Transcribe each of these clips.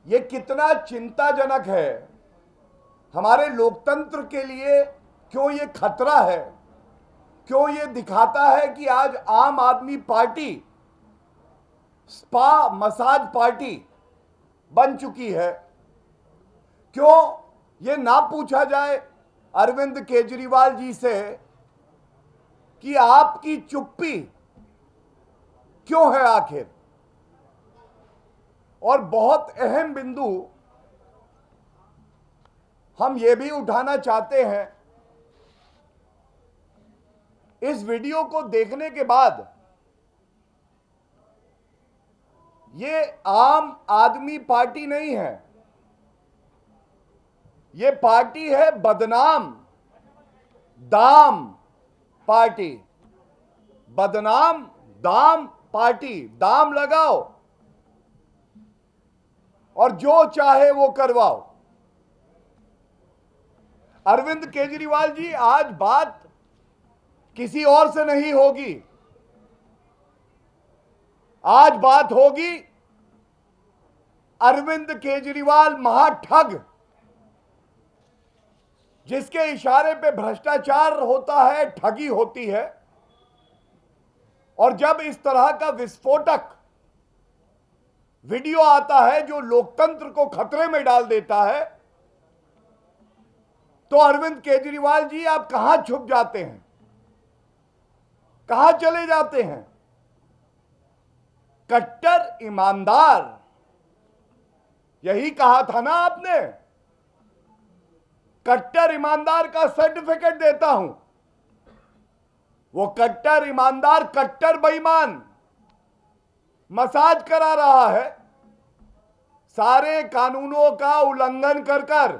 ये कितना चिंताजनक है हमारे लोकतंत्र के लिए। क्यों ये खतरा है? क्यों ये दिखाता है कि आज आम आदमी पार्टी स्पा मसाज पार्टी बन चुकी है? क्यों ये ना पूछा जाए अरविंद केजरीवाल जी से कि आपकी चुप्पी क्यों है आखिर? और बहुत अहम बिंदु हम ये भी उठाना चाहते हैं। इस वीडियो को देखने के बाद ये आम आदमी पार्टी नहीं है, ये पार्टी है बदनाम दाम पार्टी। बदनाम दाम पार्टी। दाम लगाओ और जो चाहे वो करवाओ। अरविंद केजरीवाल जी, आज बात किसी और से नहीं होगी, आज बात होगी अरविंद केजरीवाल महाठग, जिसके इशारे पे भ्रष्टाचार होता है, ठगी होती है। और जब इस तरह का विस्फोटक वीडियो आता है जो लोकतंत्र को खतरे में डाल देता है, तो अरविंद केजरीवाल जी आप कहां छुप जाते हैं, कहां चले जाते हैं? कट्टर ईमानदार, यही कहा था ना आपने? कट्टर ईमानदार का सर्टिफिकेट देता हूं। वो कट्टर ईमानदार कट्टर बेईमान मसाज करा रहा है, सारे कानूनों का उल्लंघन कर।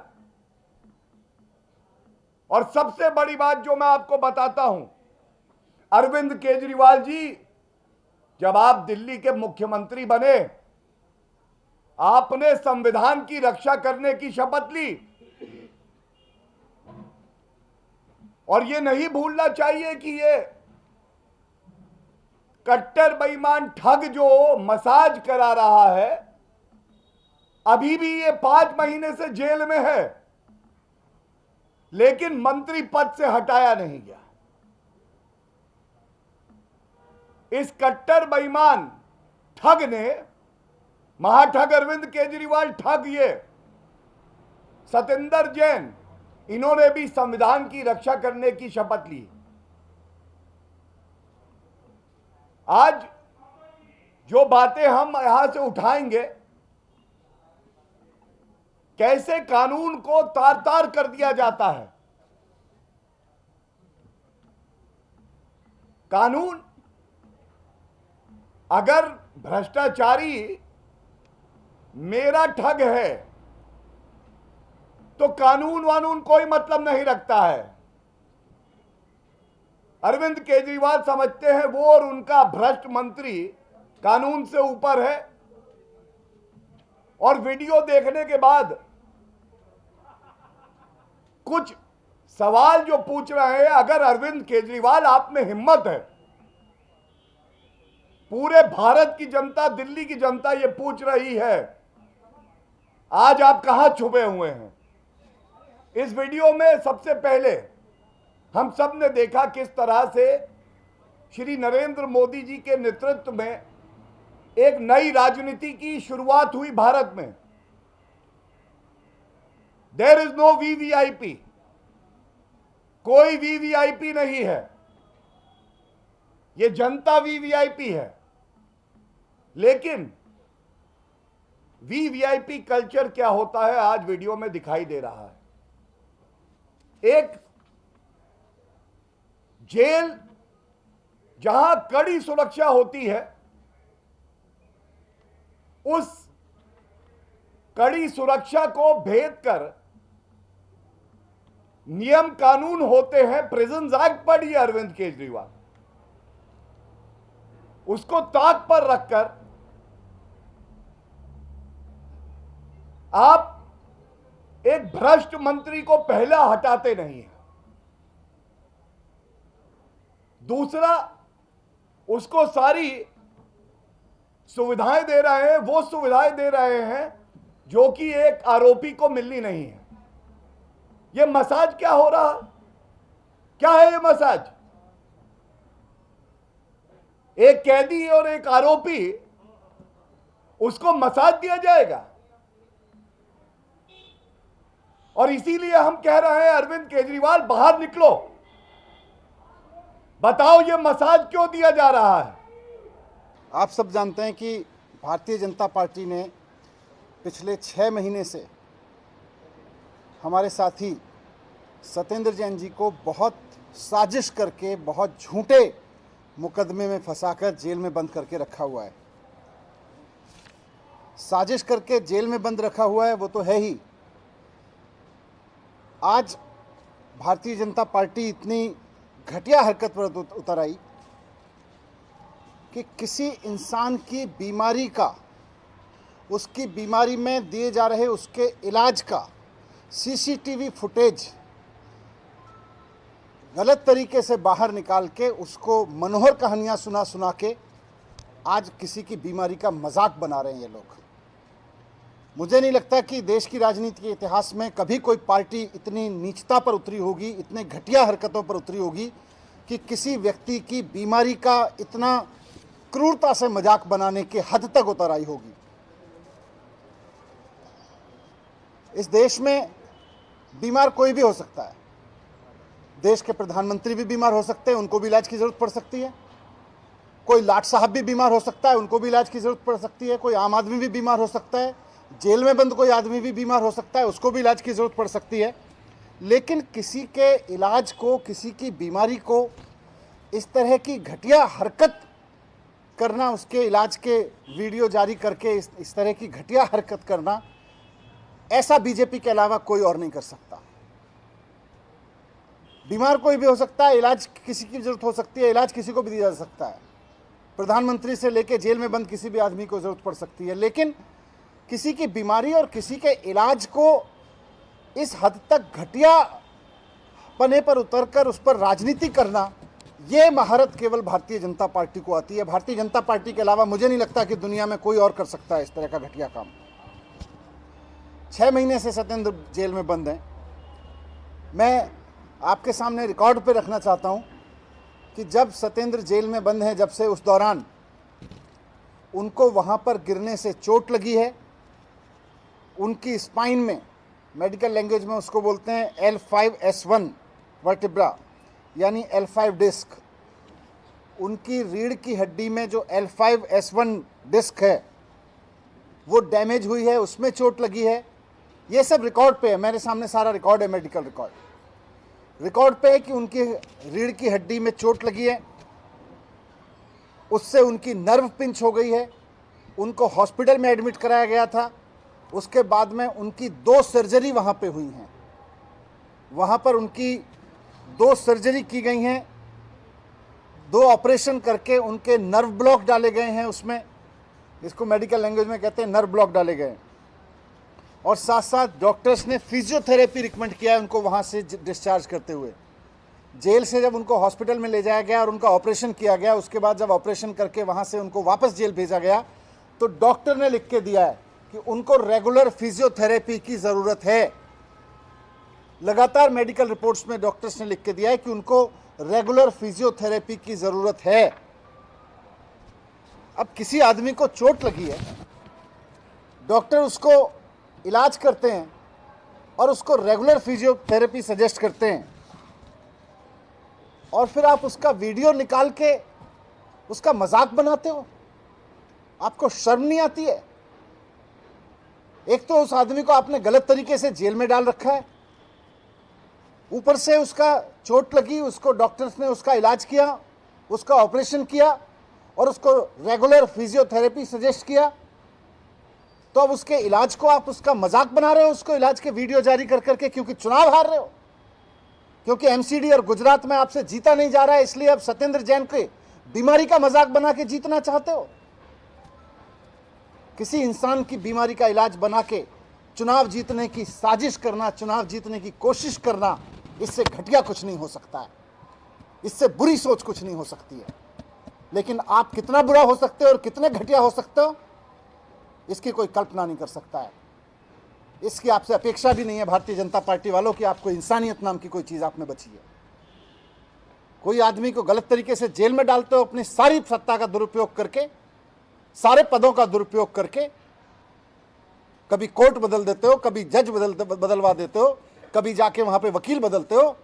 और सबसे बड़ी बात जो मैं आपको बताता हूं, अरविंद केजरीवाल जी, जब आप दिल्ली के मुख्यमंत्री बने, आपने संविधान की रक्षा करने की शपथ ली। और ये नहीं भूलना चाहिए कि ये कट्टर बेईमान ठग जो मसाज करा रहा है, अभी भी ये 5 महीने से जेल में है, लेकिन मंत्री पद से हटाया नहीं गया। इस कट्टर बेईमान ठग ने, महाठग अरविंद केजरीवाल ठग, ये सतेंद्र जैन, इन्होंने भी संविधान की रक्षा करने की शपथ ली। आज जो बातें हम यहां से उठाएंगे, कैसे कानून को तार तार कर दिया जाता है। कानून, अगर भ्रष्टाचारी मेरा ठग है तो कानून वानून कोई मतलब नहीं रखता है। अरविंद केजरीवाल समझते हैं वो और उनका भ्रष्ट मंत्री कानून से ऊपर है। और वीडियो देखने के बाद कुछ सवाल जो पूछ रहे हैं, अगर अरविंद केजरीवाल आप में हिम्मत है, पूरे भारत की जनता, दिल्ली की जनता ये पूछ रही है, आज आप कहां छुपे हुए हैं? इस वीडियो में सबसे पहले हम सब ने देखा किस तरह से श्री नरेंद्र मोदी जी के नेतृत्व में एक नई राजनीति की शुरुआत हुई भारत में। देयर इज नो वीवीआईपी, कोई वीवीआईपी नहीं है, ये जनता वीवीआईपी है। लेकिन वीवीआईपी कल्चर क्या होता है आज वीडियो में दिखाई दे रहा है। एक जेल जहां कड़ी सुरक्षा होती है, उस कड़ी सुरक्षा को भेद कर नियम कानून होते हैं, प्रिजन्स एक्ट पढ़िए अरविंद केजरीवाल, उसको ताक पर रखकर आप एक भ्रष्ट मंत्री को पहला हटाते नहीं है। दूसरा, उसको सारी सुविधाएं दे रहे हैं, वो सुविधाएं दे रहे हैं जो कि एक आरोपी को मिलनी नहीं है। ये मसाज क्या हो रहा, क्या है ये मसाज? एक कैदी और एक आरोपी, उसको मसाज दिया जाएगा। और इसीलिए हम कह रहे हैं अरविंद केजरीवाल बाहर निकलो, बताओ ये मसाज क्यों दिया जा रहा है। आप सब जानते हैं कि भारतीय जनता पार्टी ने पिछले 6 महीने से हमारे साथी सत्येंद्र जैन जी को बहुत साजिश करके, बहुत झूठे मुकदमे में फंसाकर जेल में बंद करके रखा हुआ है। साजिश करके जेल में बंद रखा हुआ है वो तो है ही। आज भारतीय जनता पार्टी इतनी घटिया हरकत पर उतर आई कि किसी इंसान की बीमारी का, उसकी बीमारी में दिए जा रहे उसके इलाज का सीसीटीवी फुटेज गलत तरीके से बाहर निकाल के उसको मनोहर कहानियां सुना के आज किसी की बीमारी का मजाक बना रहे हैं ये लोग। मुझे नहीं लगता कि देश की राजनीति के इतिहास में कभी कोई पार्टी इतनी नीचता पर उतरी होगी, इतने घटिया हरकतों पर उतरी होगी कि किसी व्यक्ति की बीमारी का इतना क्रूरता से मजाक बनाने के हद तक उतर आई होगी। इस देश में बीमार कोई भी हो सकता है। देश के प्रधानमंत्री भी बीमार हो सकते हैं, उनको भी इलाज की जरूरत पड़ सकती है। कोई लाट साहब भी बीमार हो सकता है, उनको भी इलाज की जरूरत पड़ सकती है। कोई आम आदमी भी बीमार हो सकता है, जेल में बंद कोई आदमी भी बीमार हो सकता है, उसको भी इलाज की जरूरत पड़ सकती है। लेकिन किसी के इलाज को, किसी की बीमारी को इस तरह की घटिया हरकत करना, उसके इलाज के वीडियो जारी करके इस तरह की घटिया हरकत करना, ऐसा बीजेपी के अलावा कोई और नहीं कर सकता। बीमार कोई भी हो सकता है, इलाज किसी की जरूरत हो सकती है, इलाज किसी को भी दिया जा सकता है। प्रधानमंत्री से लेकर जेल में बंद किसी भी आदमी को जरूरत पड़ सकती है। लेकिन किसी की बीमारी और किसी के इलाज को इस हद तक घटिया पने पर उतरकर उस पर राजनीति करना, ये महारत केवल भारतीय जनता पार्टी को आती है। भारतीय जनता पार्टी के अलावा मुझे नहीं लगता कि दुनिया में कोई और कर सकता है इस तरह का घटिया काम। 6 महीने से सत्येंद्र जेल में बंद हैं। मैं आपके सामने रिकॉर्ड पे रखना चाहता हूं कि जब सत्येंद्र जेल में बंद हैं, जब से, उस दौरान उनको वहां पर गिरने से चोट लगी है। उनकी स्पाइन में, मेडिकल लैंग्वेज में उसको बोलते हैं L5S1 वर्टिब्रा, यानी L5 डिस्क। उनकी रीढ़ की हड्डी में जो L5S1 डिस्क है वो डैमेज हुई है, उसमें चोट लगी है। ये सब रिकॉर्ड पे है, मेरे सामने सारा रिकॉर्ड है, मेडिकल रिकॉर्ड पे है कि उनकी रीढ़ की हड्डी में चोट लगी है, उससे उनकी नर्व पिंच हो गई है। उनको हॉस्पिटल में एडमिट कराया गया था। उसके बाद में उनकी 2 सर्जरी वहाँ पे हुई हैं। वहाँ पर उनकी 2 सर्जरी की गई हैं, 2 ऑपरेशन करके उनके नर्व ब्लॉक डाले गए हैं उसमें, इसको मेडिकल लैंग्वेज में कहते हैं नर्व ब्लॉक डाले गए। और साथ साथ डॉक्टर्स ने फिजियोथेरेपी रिकमेंड किया है उनको वहाँ से डिस्चार्ज करते हुए। जेल से जब उनको हॉस्पिटल में ले जाया गया और उनका ऑपरेशन किया गया, उसके बाद जब ऑपरेशन करके वहाँ से उनको वापस जेल भेजा गया, तो डॉक्टर ने लिख के दिया है कि उनको रेगुलर फिजियोथेरेपी की ज़रूरत है। लगातार मेडिकल रिपोर्ट्स में डॉक्टर्स ने लिख के दिया है कि उनको रेगुलर फिजियोथेरेपी की ज़रूरत है। अब किसी आदमी को चोट लगी है, डॉक्टर उसको इलाज करते हैं और उसको रेगुलर फिजियोथेरेपी सजेस्ट करते हैं, और फिर आप उसका वीडियो निकाल के उसका मजाक बनाते हो। आपको शर्म नहीं आती है? एक तो उस आदमी को आपने गलत तरीके से जेल में डाल रखा है, ऊपर से उसका चोट लगी, उसको डॉक्टर्स ने उसका इलाज किया, उसका ऑपरेशन किया और उसको रेगुलर फिजियोथेरेपी सजेस्ट किया। तो अब उसके इलाज को आप उसका मजाक बना रहे हो, उसको इलाज के वीडियो जारी कर करके, क्योंकि चुनाव हार रहे हो, क्योंकि एमसीडी और गुजरात में आपसे जीता नहीं जा रहा है, इसलिए अब सत्येंद्र जैन के बीमारी का मजाक बना के जीतना चाहते हो। किसी इंसान की बीमारी का इलाज बना के चुनाव जीतने की साजिश करना, चुनाव जीतने की कोशिश करना, इससे घटिया कुछ नहीं हो सकता है, इससे बुरी सोच कुछ नहीं हो सकती है। लेकिन आप कितना बुरा हो सकते हो और कितने घटिया हो सकते हो, इसकी कोई कल्पना नहीं कर सकता है। इसकी आपसे अपेक्षा भी नहीं है भारतीय जनता पार्टी वालों की आपको इंसानियत नाम की कोई चीज़ आप में बची है। कोई आदमी को गलत तरीके से जेल में डालते हो, अपनी सारी सत्ता का दुरुपयोग करके, सारे पदों का दुरुपयोग करके, कभी कोर्ट बदल देते हो, कभी जज बदलवा देते हो, कभी जाके वहां पे वकील बदलते हो,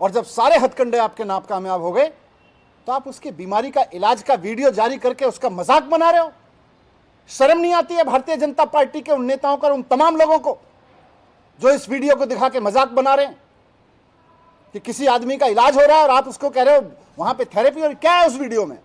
और जब सारे हथकंडे आपके नाकामयाब हो गए तो आप उसकी बीमारी का इलाज का वीडियो जारी करके उसका मजाक बना रहे हो। शर्म नहीं आती है भारतीय जनता पार्टी के उन नेताओं को, उन तमाम लोगों को जो इस वीडियो को दिखा के मजाक बना रहे हैं कि किसी आदमी का इलाज हो रहा है और आप उसको कह रहे हो वहां पे थेरेपी? और क्या है उस वीडियो में?